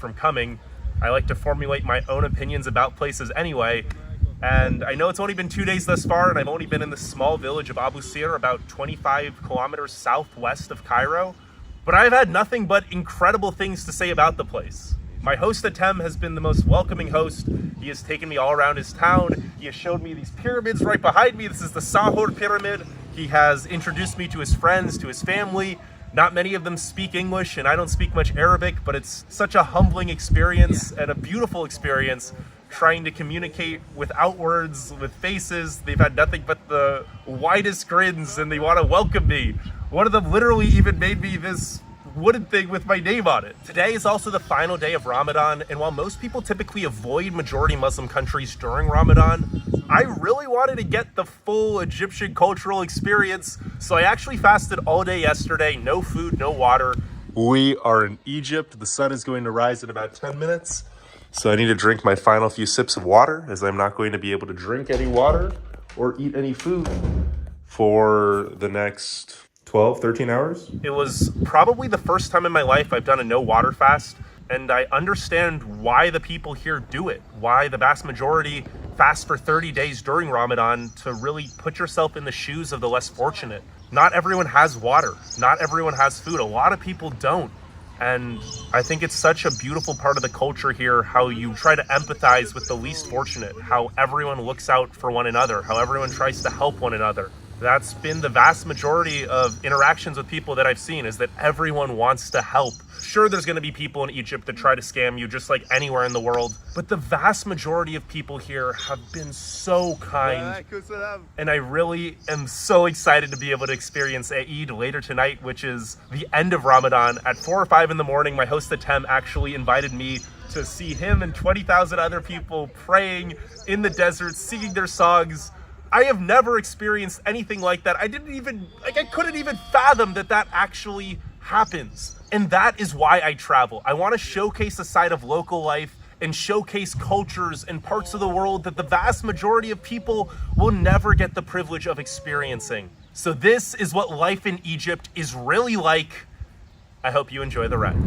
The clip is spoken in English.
from coming. I like to formulate my own opinions about places anyway. And I know it's only been 2 days thus far, and I've only been in the small village of Abusir, about 25 kilometers southwest of Cairo. But I've had nothing but incredible things to say about the place. My host Atem has been the most welcoming host. He has taken me all around his town. He has showed me these pyramids right behind me. This is the Sahur pyramid. He has introduced me to his friends, to his family. Not many of them speak English, and I don't speak much Arabic, but it's such a humbling experience and a beautiful experience trying to communicate without words, with faces. They've had nothing but the widest grins, and they want to welcome me. One of them literally even made me this wooden thing with my name on it. Today is also the final day of Ramadan, and while most people typically avoid majority Muslim countries during Ramadan, I really wanted to get the full Egyptian cultural experience, so I actually fasted all day yesterday, no food, no water. We are in Egypt. The sun is going to rise in about 10 minutes, so I need to drink my final few sips of water, as I'm not going to be able to drink any water or eat any food for the next 12, 13 hours. It was probably the first time in my life I've done a no water fast, and I understand why the people here do it, why the vast majority fast for 30 days during Ramadan, to really put yourself in the shoes of the less fortunate. Not everyone has water, not everyone has food, a lot of people don't. And I think it's such a beautiful part of the culture here, how you try to empathize with the least fortunate, how everyone looks out for one another, how everyone tries to help one another. That's been the vast majority of interactions with people that I've seen, is that everyone wants to help. Sure, there's going to be people in Egypt that try to scam you, just like anywhere in the world, but the vast majority of people here have been so kind. And I really am so excited to be able to experience Eid later tonight, which is the end of Ramadan. At 4 or 5 in the morning, my host Atem actually invited me to see him and 20,000 other people praying in the desert, singing their songs. I have never experienced anything like that. I couldn't even fathom that that actually happens. And that is why I travel. I want to showcase a side of local life and showcase cultures and parts of the world that the vast majority of people will never get the privilege of experiencing. So this is what life in Egypt is really like. I hope you enjoy the ride.